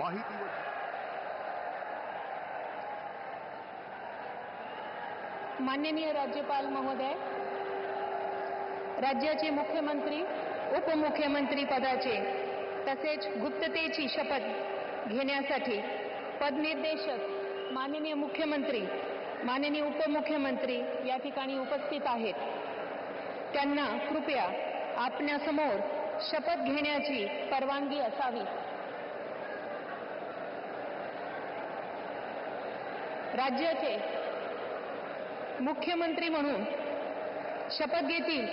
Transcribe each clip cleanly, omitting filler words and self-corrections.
काही दिवस माननीय राज्यपाल महोदय, राज्याचे मुख्यमंत्री उपमुख्यमंत्री पदाचे तसेच गुप्ततेची शपथ घेण्यासाठी पदनिर्देशक माननीय मुख्यमंत्री, माननीय उपमुख्यमंत्री या ठिकाणी उपस्थित आहेत. त्यांना कृपया आपल्यासमोर शपथ घेण्याची परवानगी असावी. राज्याचे मुख्यमंत्री म्हणून शपथ घेतील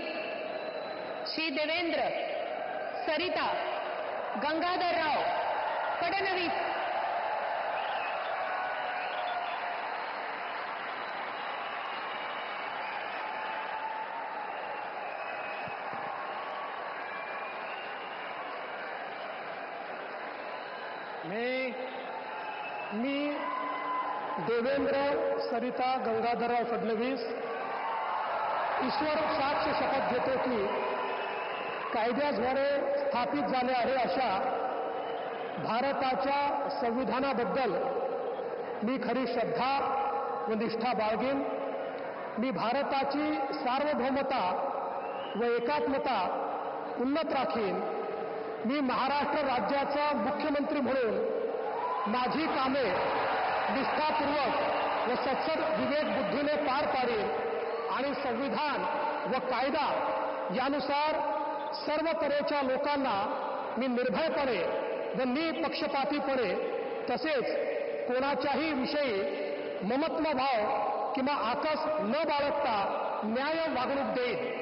श्री देवेंद्र सरिता गंगाधरराव फडणवीस. मी देवेंद्र सरिता गंगाधरराव फडणवीस ईश्वर साक्ष शपथ घेतो की कायद्याद्वारे स्थापित झाले आहे अशा भारताच्या संविधानाबद्दल मी खरी श्रद्धा व निष्ठा बाळगेन. मी भारताची सार्वभौमता व एकात्मता उन्नत राखीन. मी महाराष्ट्र राज्याचा मुख्यमंत्री म्हणून माझी कामे निष्ठापूर्वक व सत्सद विवेक बुद्धीने पार पाडेन आणि संविधान व कायदा यानुसार सर्व तऱ्हेच्या लोकांना मी निर्भयपणे व निपक्षपातीपणे तसेच कोणाच्याही विषयी ममत्वभाव किंवा आकस न बाळगता न्याय वागणूक देईन.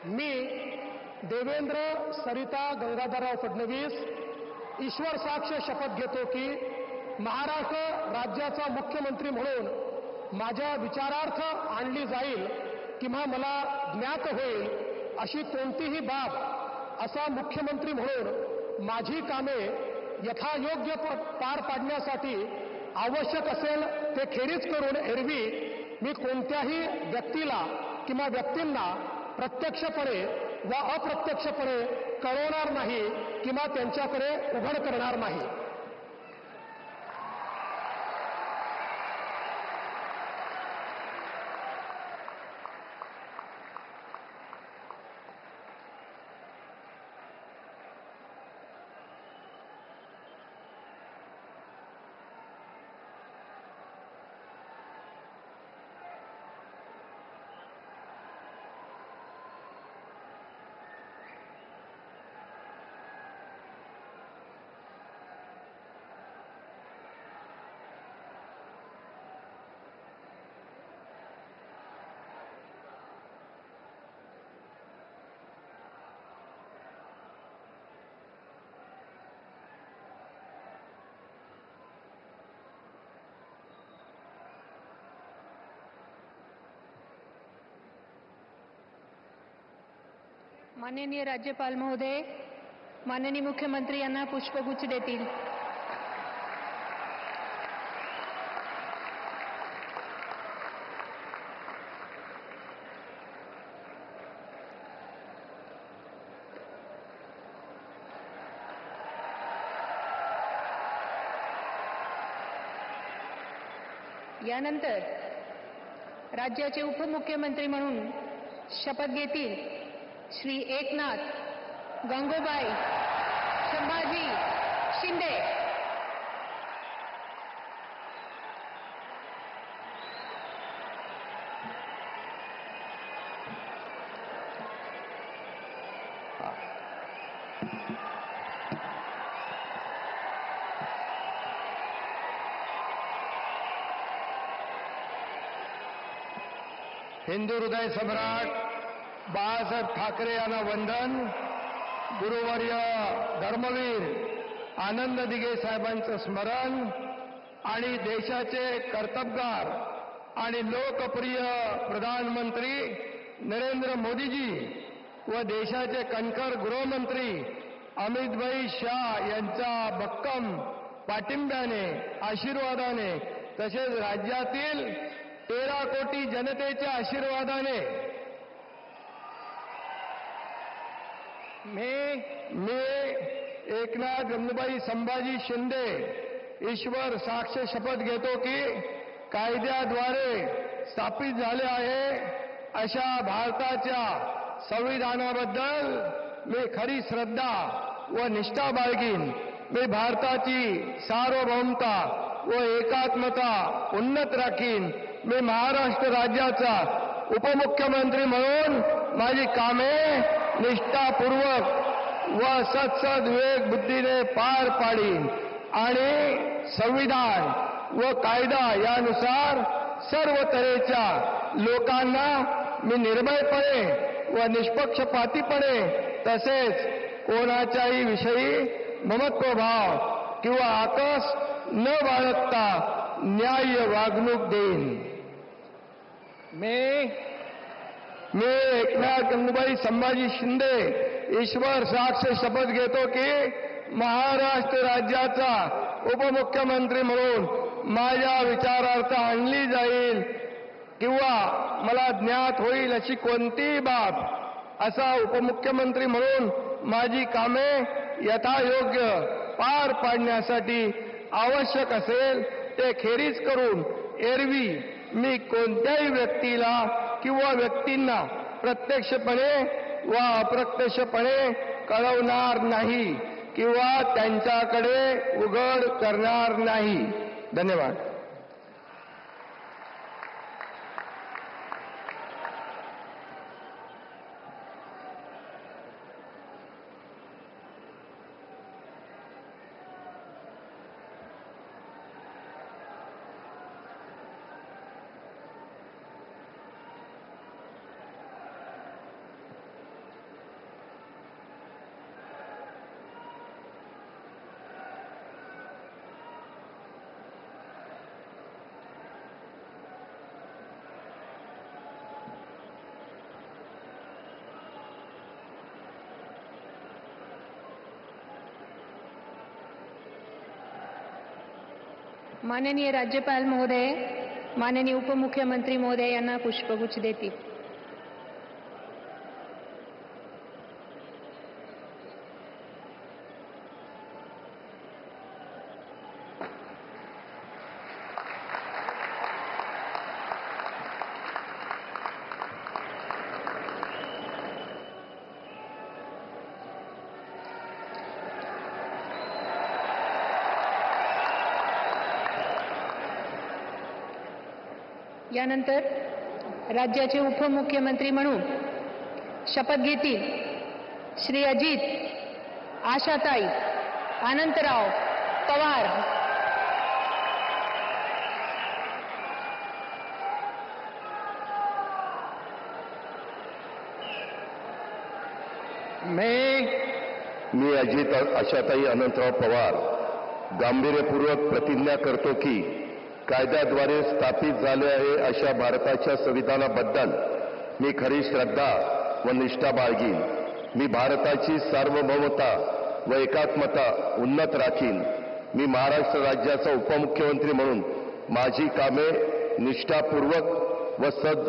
मी देवेंद्र सरिता गंगाधरराव फडणवीस ईश्वर साक्ष शपथ घेतो की महाराष्ट्र राज्याचा मुख्यमंत्री म्हणून माझ्या विचारार्थ आणली जाईल किंवा मला ज्ञात होईल अशी कोणतीही बाब असा मुख्यमंत्री म्हणून माझी कामे यथायोग्य पार पाडण्यासाठी आवश्यक असेल ते खेरीज करून एरवी मी कोणत्याही व्यक्तीला किंवा व्यक्तींना प्रत्यक्षपणे व अप्रत्यक्षपणे कळवणार नाही किंवा त्यांच्याकडे उघड करणार नाही. माननीय राज्यपाल महोदय, माननीय मुख्यमंत्री यांना पुष्पगुच्छ देतील. यानंतर राज्याचे उपमुख्यमंत्री म्हणून शपथ घेतील श्री एकनाथ गंगूबाई संभाजी शिंदे. हिंदू हृदय सम्राट बाळासाहेब ठाकरे यांना वंदन. गुरुवर्य धर्मवीर आनंद दिघे साहेबांचं स्मरण आणि देशाचे कर्तबगार आणि लोकप्रिय प्रधानमंत्री नरेंद्र मोदीजी व देशाचे कणखर गृहमंत्री अमितभाई शाह यांच्या भक्कम पाठिंब्याने आशीर्वादाने तसेच राज्यातील 13 कोटी जनतेच्या आशीर्वादाने मी एकनाथ गंगूबाई संभाजी शिंदे ईश्वर साक्ष शपथ घेतो की कायद्याद्वारे स्थापित झाले आहे अशा भारताच्या संविधानाबद्दल मी खरी श्रद्धा व निष्ठा बाळगीन. मी भारताची सार्वभौमता व एकात्मता उन्नत राखीन. मी महाराष्ट्र राज्याचा उपमुख्यमंत्री म्हणून माझी कामे निष्ठापूर्वक व सत्सद विवेक बुद्धीने पार पाडीन आणि संविधान व कायदा यानुसार सर्व तऱ्हेच्या लोकांना मी निर्भयपणे व निष्पक्षपातीपणे तसेच कोणाच्याही विषयी ममत्वभाव किंवा आकस न बाळगता न्याय्य वागणूक देईन. मी एकनाथ गंगूबाई संभाजी शिंदे ईश्वर साक्ष शपथ घेतो की महाराष्ट्र राज्याचा उपमुख्यमंत्री म्हणून माझ्या विचारार्थ आणली जाईल किंवा मला ज्ञात होईल अशी कोणतीही बाब असा उपमुख्यमंत्री म्हणून माझी कामे यथायोग्य पार पाडण्यासाठी आवश्यक असेल ते खेरीज करून एरवी मी कोणत्याही व्यक्तीला किंवा व्यक्तींना प्रत्यक्षपणे व अप्रत्यक्षपणे कळवणार नाही किंवा त्यांच्याकडे उघड करणार नाही. धन्यवाद. माननीय राज्यपाल महोदय, माननीय उपमुख्यमंत्री महोदय यांना पुष्पगुच्छ देतील. यानंतर राज्याचे उपमुख्यमंत्री म्हणून शपथ घेतील श्री अजित आशाताई अनंतराव पवार. मी अजित आशाताई अनंतराव पवार गांभीर्यपूर्वक प्रतिज्ञा करतो की कायद्याद्वारे स्थापित झाले आहे अशा भारताच्या संविधानाबद्दल मी खरी श्रद्धा व निष्ठा बाळगीन. मी भारताची सार्वभौमता व एकात्मता उन्नत राखीन. मी महाराष्ट्र राज्याचा उपमुख्यमंत्री म्हणून माझी कामे निष्ठापूर्वक व सद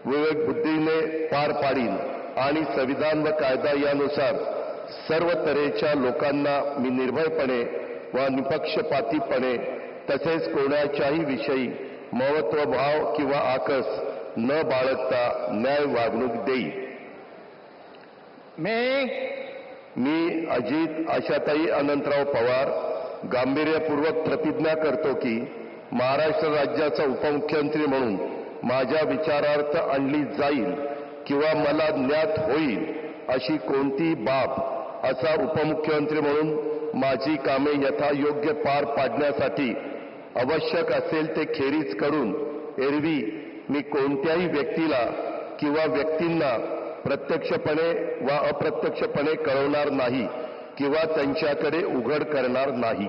विवेक बुद्धीने पार पाडीन आणि संविधान व कायदा यानुसार सर्व तऱ्हेच्या लोकांना मी निर्भयपणे व निपक्षपातीपणे तसेच कोणाच्याही विषयी महत्वभाव किंवा आकस न बाळगता न्याय वागणूक देईल. मी अजित आशाताई अनंतराव पवार गांभीर्यपूर्वक प्रतिज्ञा करतो की महाराष्ट्र राज्याचा उपमुख्यमंत्री म्हणून माझ्या विचारार्थ आणली जाईल किंवा मला ज्ञात होईल अशी कोणतीही बाब असा उपमुख्यमंत्री म्हणून माझी कामे यथायोग्य पार पाडण्यासाठी आवश्यक असेल ते खेरीज करून एरवी मी कोणत्याही व्यक्तीला किंवा व्यक्तींना प्रत्यक्षपणे वा अप्रत्यक्षपणे कळवणार नाही किंवा त्यांच्याकडे उघड करणार नाही.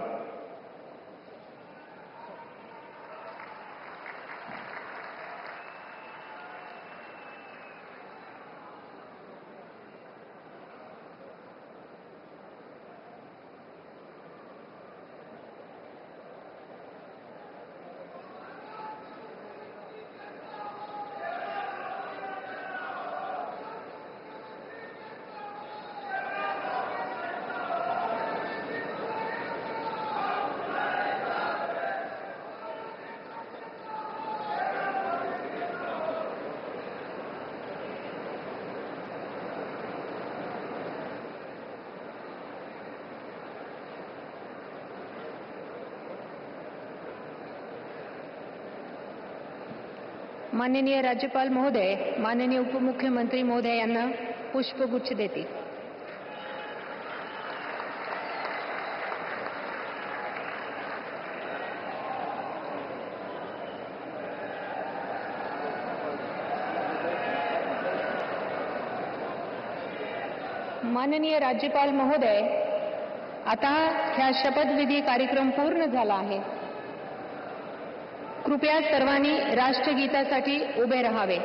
माननीय राज्यपाल महोदय, माननीय उपमुख्यमंत्री महोदय यांना पुष्पगुच्छ देते. माननीय राज्यपाल महोदय, आता ह्या शपथविधी कार्यक्रम पूर्ण झाला आहे. कृपया सर्वांनी राष्ट्रगीतासाठी उभे राहावे.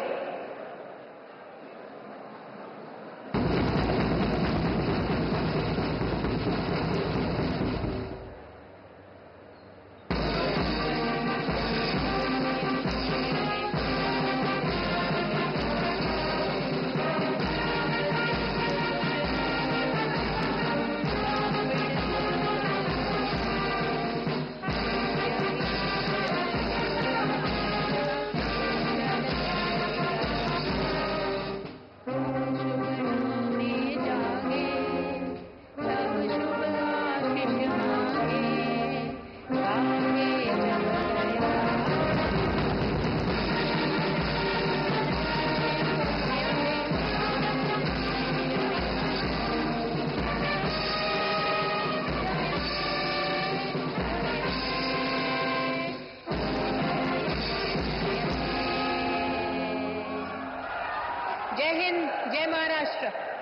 जय हिंद, जय महाराष्ट्र.